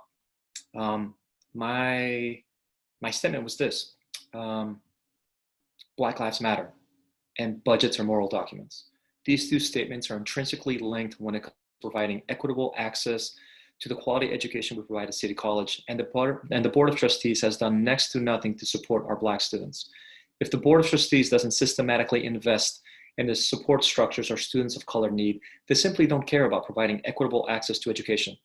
B: My statement was this: Black Lives Matter and budgets are moral documents. These two statements are intrinsically linked when it comes to providing equitable access to the quality education we provide at City College, and the Board of Trustees has done next to nothing to support our Black students. If the Board of Trustees doesn't systematically invest in the support structures our students of color need, they simply don't care about providing equitable access to education.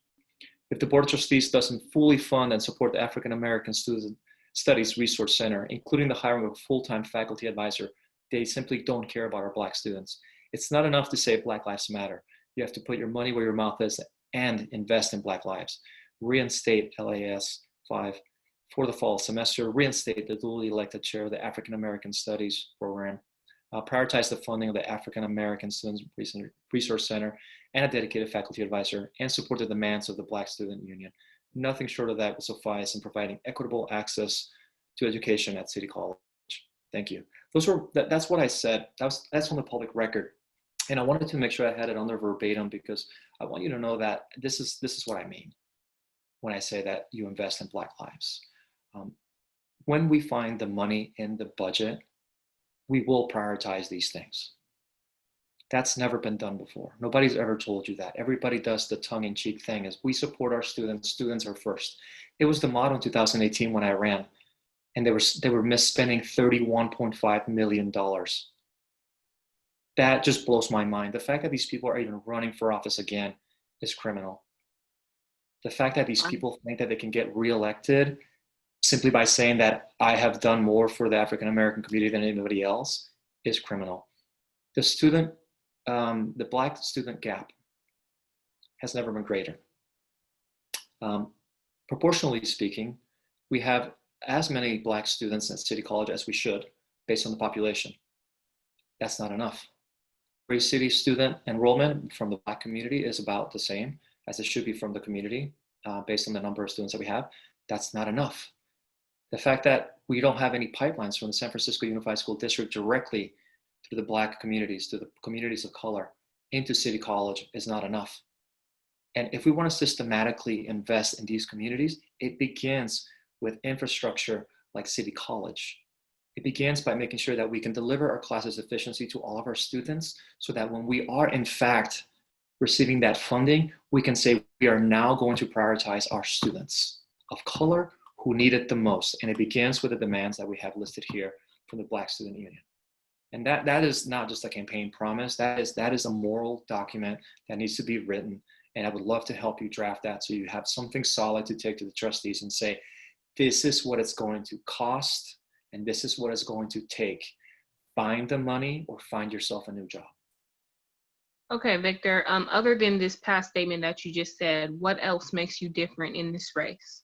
B: If the Board of Trustees doesn't fully fund and support the African American Student Studies Resource Center, including the hiring of a full-time faculty advisor, they simply don't care about our Black students. It's not enough to say Black Lives Matter. You have to put your money where your mouth is and invest in Black lives. Reinstate LAS 5 for the fall semester. Reinstate the duly elected chair of the African American Studies program. Prioritize the funding of the African American Students Resource Center and a dedicated faculty advisor, and support the demands of the Black Student Union. Nothing short of that will suffice in providing equitable access to education at City College. Thank you. That's what I said. That's on the public record. And I wanted to make sure I had it on there verbatim, because I want you to know that this is what I mean when I say that you invest in Black lives. When we find the money in the budget, we will prioritize these things. That's never been done before. Nobody's ever told you that. Everybody does the tongue-in-cheek thing, is we support our students. Students are first. It was the motto in 2018 when I ran, and they were misspending $31.5 million. That just blows my mind. The fact that these people are even running for office again is criminal. The fact that these people think that they can get reelected simply by saying that I have done more for the African American community than anybody else is criminal. The Black student gap has never been greater. Proportionally speaking, we have as many Black students at City College as we should, based on the population. That's not enough. Gray City student enrollment from the Black community is about the same as it should be from the community, based on the number of students that we have. That's not enough. The fact that we don't have any pipelines from the San Francisco Unified School District directly to the Black communities, to the communities of color, into City College is not enough. And if we want to systematically invest in these communities, it begins with infrastructure like City College. It begins by making sure that we can deliver our classes efficiency to all of our students, so that when we are in fact receiving that funding, we can say we are now going to prioritize our students of color who need it the most. And it begins with the demands that we have listed here from the Black Student Union. And that is not just a campaign promise, that is a moral document that needs to be written. And I would love to help you draft that, so you have something solid to take to the trustees and say, this is what it's going to cost, and this is what it's going to take. Find the money or find yourself a new job.
C: Okay, Victor, other than this past statement that you just said, what else makes you different in this race?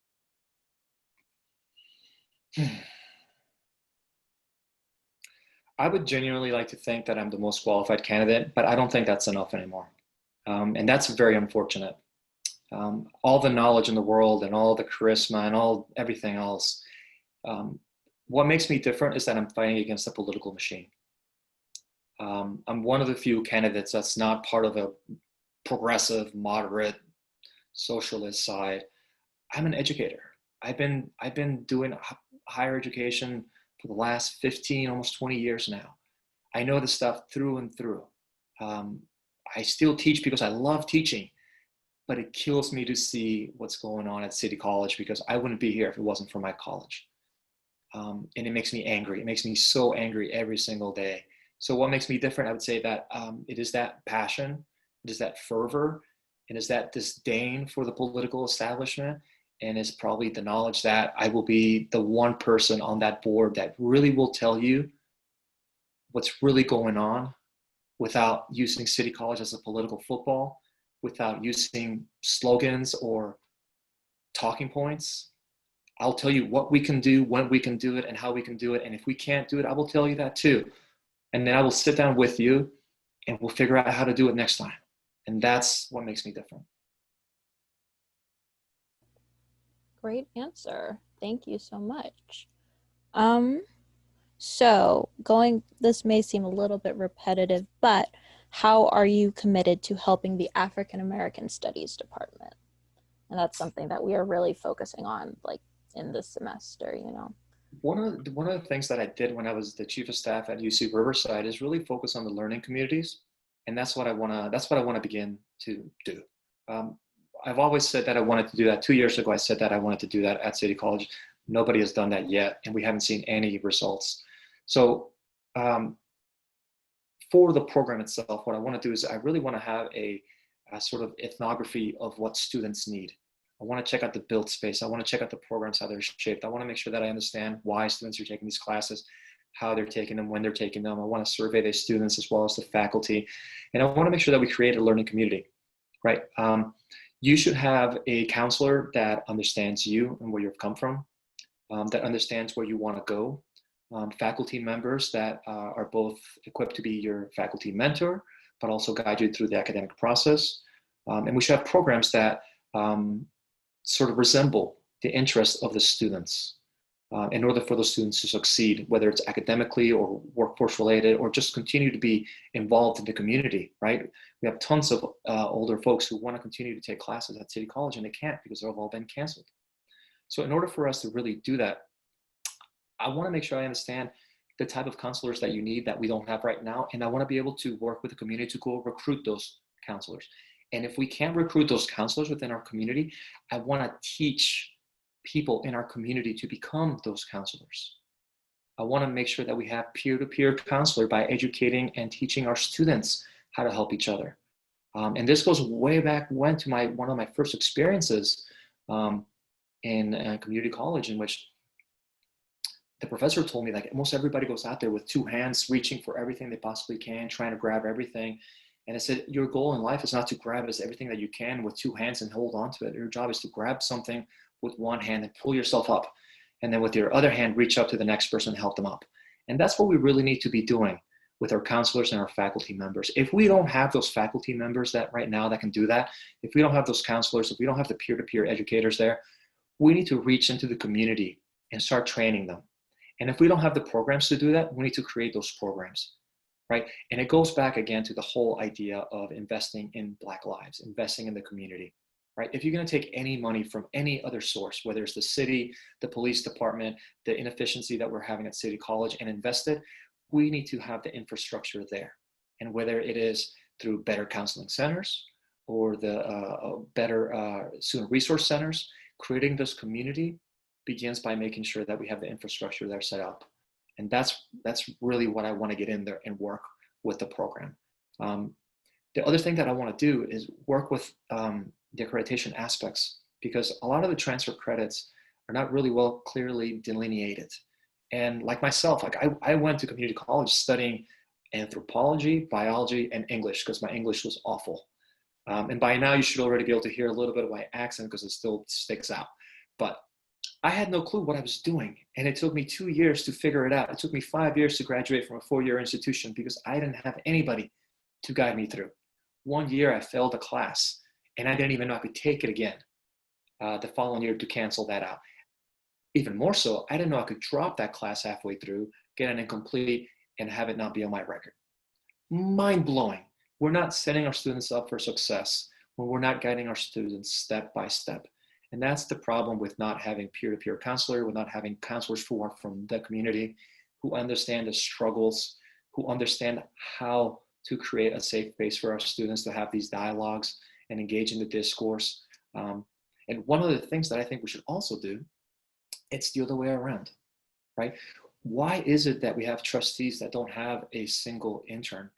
B: I would genuinely like to think that I'm the most qualified candidate, but I don't think that's enough anymore. And that's very unfortunate. All the knowledge in the world and all the charisma and everything else, What makes me different is that I'm fighting against the political machine. I'm one of the few candidates that's not part of a progressive, moderate, socialist side. I'm an educator. I've been doing higher education for the last 15, almost 20 years now. I know the stuff through and through. Um, I still teach because I love teaching, but it kills me to see what's going on at City College because I wouldn't be here if it wasn't for my college. And it makes me angry. It makes me so angry every single day. So what makes me different? I would say that it is that passion, it is that fervor, it is that disdain for the political establishment, and it's probably the knowledge that I will be the one person on that board that really will tell you what's really going on without using City College as a political football, without using slogans or talking points. I'll tell you what we can do, when we can do it, and how we can do it. And if we can't do it, I will tell you that too. And then I will sit down with you and we'll figure out how to do it next time. And that's what makes me different.
A: Great answer. Thank you so much. So this may seem a little bit repetitive, but how are you committed to helping the African American Studies Department? And that's something that we are really focusing on, like in this semester, you know.
B: One of the things that I did when I was the chief of staff at UC Riverside is really focus on the learning communities, and that's what I want to begin to do. I've always said that I wanted to do that. 2 years ago, I said that I wanted to do that at City College. Nobody has done that yet, and we haven't seen any results. So for the program itself, what I want to do is I really want to have a sort of ethnography of what students need. I want to check out the built space. I want to check out the programs, how they're shaped. I want to make sure that I understand why students are taking these classes, how they're taking them, when they're taking them. I want to survey the students as well as the faculty. And I want to make sure that we create a learning community, right? You should have a counselor that understands you and where you've come from, that understands where you want to go. Faculty members that are both equipped to be your faculty mentor, but also guide you through the academic process. And we should have programs that sort of resemble the interests of the students in order for those students to succeed, whether it's academically or workforce related, or just continue to be involved in the community, right? We have tons of older folks who want to continue to take classes at City College and they can't because they've all been canceled. So in order for us to really do that, I want to make sure I understand the type of counselors that you need that we don't have right now. And I want to be able to work with the community to go recruit those counselors. And if we can't recruit those counselors within our community, I want to teach people in our community to become those counselors. I want to make sure that we have peer-to-peer counselor by educating and teaching our students how to help each other. And this goes way back when to one of my first experiences in community college, in which the professor told me like almost everybody goes out there with two hands reaching for everything they possibly can, trying to grab everything. And I said, your goal in life is not to grab everything that you can with two hands and hold on to it. Your job is to grab something with one hand and pull yourself up. And then with your other hand, reach up to the next person and help them up. And that's what we really need to be doing with our counselors and our faculty members. If we don't have those faculty members that right now that can do that, if we don't have those counselors, if we don't have the peer-to-peer educators there, we need to reach into the community and start training them. And if we don't have the programs to do that, we need to create those programs, right? And it goes back again to the whole idea of investing in Black lives, investing in the community, right? If you're going to take any money from any other source, whether it's the city, the police department, the inefficiency that we're having at City College, and invest it, we need to have the infrastructure there. And whether it is through better counseling centers or the better student resource centers, creating this community begins by making sure that we have the infrastructure there set up. And that's really what I want to get in there and work with the program. The other thing that I want to do is work with the accreditation aspects, because a lot of the transfer credits are not really well clearly delineated. And like myself, like I went to community college studying anthropology, biology, and English because my English was awful. And by now you should already be able to hear a little bit of my accent because it still sticks out. But I had no clue what I was doing. And it took me 2 years to figure it out. It took me 5 years to graduate from a 4-year institution because I didn't have anybody to guide me through. 1 year I failed a class and I didn't even know I could take it again the following year to cancel that out. even more so, I didn't know I could drop that class halfway through, get an incomplete, and have it not be on my record. Mind blowing. We're not setting our students up for success when we're not guiding our students step by step. And that's the problem with not having peer-to-peer counselor, with not having counselors who are from the community, who understand the struggles, who understand how to create a safe space for our students to have these dialogues and engage in the discourse. And one of the things that I think we should also do, it's the other way around, right? Why is it that we have trustees that don't have a single intern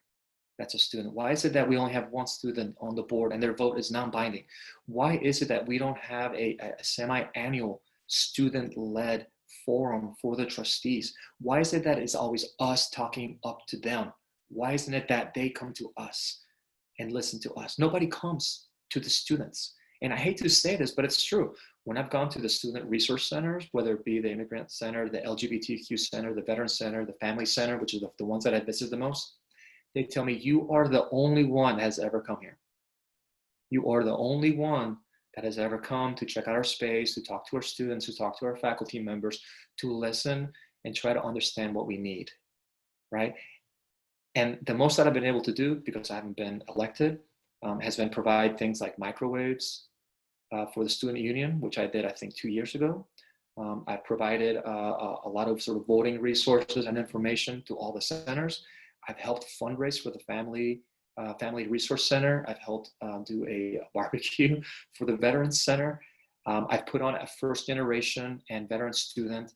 B: that's a student? Why is it that we only have one student on the board and their vote is non-binding? Why is it that we don't have a semi-annual student-led forum for the trustees? Why is it that it's always us talking up to them? Why isn't it that they come to us and listen to us? Nobody comes to the students. And I hate to say this, but it's true. When I've gone to the student resource centers, whether it be the immigrant center, the LGBTQ center, the veteran center, the family center, which is the ones that I visit the most, they tell me, you are the only one that has ever come here. You are the only one that has ever come to check out our space, to talk to our students, to talk to our faculty members, to listen and try to understand what we need, right? And the most that I've been able to do, because I haven't been elected, has been provide things like microwaves for the student union, which I did, I think, 2 years ago. I provided a lot of sort of voting resources and information to all the centers. I've helped fundraise for the Family Resource Center. I've helped do a barbecue for the Veterans Center. I've put on a first generation and veteran student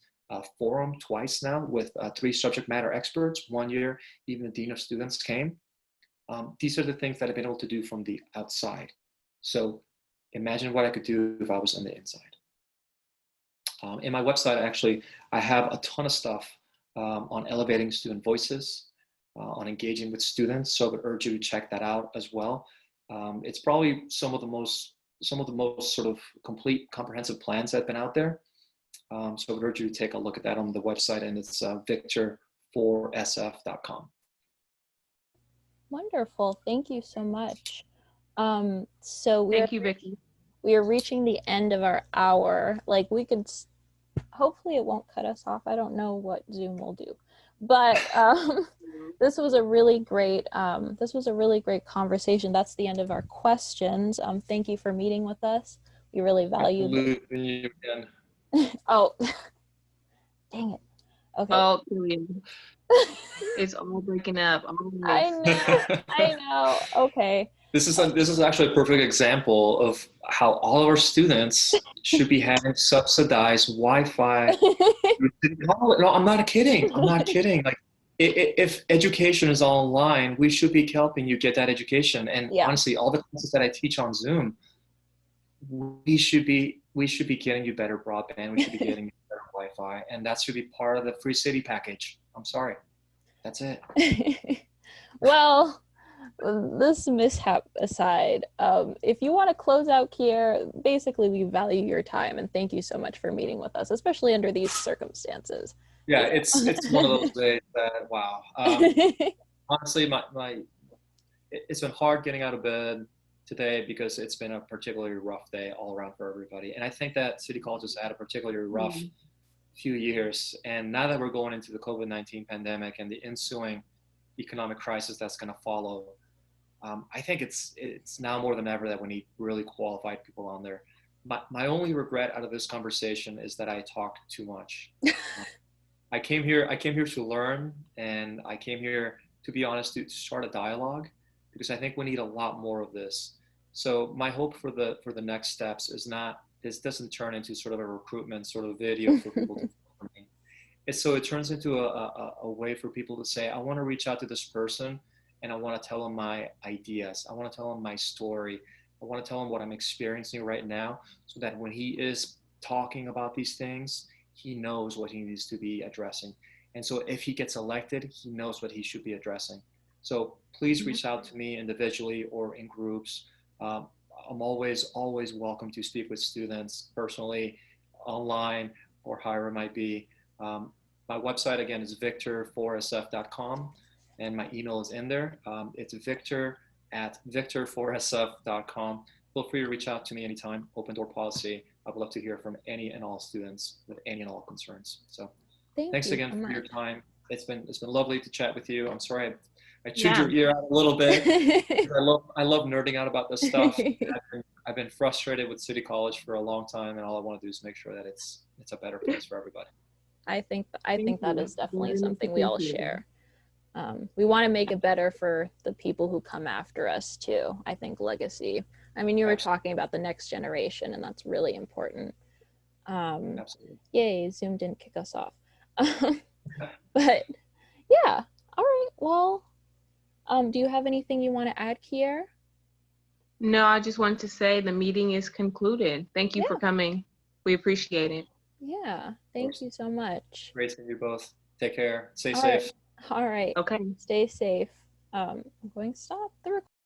B: forum twice now with 3 subject matter experts. 1 year, even the Dean of Students came. These are the things that I've been able to do from the outside. So imagine what I could do if I was on the inside. In my website, actually, I have a ton of stuff on elevating student voices, on engaging with students. So I would urge you to check that out as well. It's probably some of the most sort of complete, comprehensive plans that have been out there. So I would urge you to take a look at that on the website, and it's victor4sf.com.
A: Wonderful. Thank you so much. So
C: Thank you, Vicky.
A: we are reaching the end of our hour. Like, we could, hopefully it won't cut us off. I don't know what Zoom will do, but this was a really great conversation. That's the end of our questions. Thank you for meeting with us. We really value
B: you again.
A: Oh, dang it. Okay.
C: Oh, it's all breaking up.
A: I know. Okay.
B: This is actually a perfect example of how all of our students should be having subsidized Wi-Fi. No, I'm not kidding. I'm not kidding. Like, if education is online, we should be helping you get that education. And honestly, all the classes that I teach on Zoom, we should be getting you better broadband. We should be getting you better Wi-Fi, and that should be part of the free city package. I'm sorry. That's it.
A: Well, this mishap aside, if you want to close out here, basically we value your time and thank you so much for meeting with us, especially under these circumstances.
B: Yeah, it's one of those days that, wow. Honestly, it's been hard getting out of bed today because it's been a particularly rough day all around for everybody. And I think that City College has had a particularly rough few years. And now that we're going into the COVID-19 pandemic and the ensuing economic crisis that's going to follow, I think it's now more than ever that we need really qualified people on there. My only regret out of this conversation is that I talked too much. I came here to learn, and I came here, to be honest, to start a dialogue, because I think we need a lot more of this. So my hope for the next steps is this doesn't turn into sort of a recruitment sort of video for people to follow me. It turns into a way for people to say, I want to reach out to this person and I want to tell them my ideas. I want to tell them my story. I want to tell him what I'm experiencing right now, so that when he is talking about these things, he knows what he needs to be addressing. And so if he gets elected, he knows what he should be addressing. So please reach out to me individually or in groups. I'm always welcome to speak with students personally, online, or however it might be. My website, again, is victor4sf.com, and my email is in there. It's victor@victor4sf.com. feel free to reach out to me anytime. Open door policy. I would love to hear from any and all students with any and all concerns. So thanks again for your time. It's been lovely to chat with you. I'm sorry I chewed your ear out a little bit. I love nerding out about this stuff. I've been frustrated with City College for a long time, and all I want to do is make sure that it's a better place for everybody.
A: I think that is definitely something we all share. We want to make it better for the people who come after us too. I think legacy. I mean, you were talking about the next generation, and that's really important.
B: Absolutely.
A: Yay, Zoom didn't kick us off. But yeah, all right. Well, do you have anything you want to add, Kier?
C: No, I just wanted to say the meeting is concluded. Thank you for coming. We appreciate it.
A: Yeah, thank you so much.
B: Great seeing you both. Take care. Stay safe.
A: All right.
C: Okay.
A: Stay safe. I'm going to stop the recording.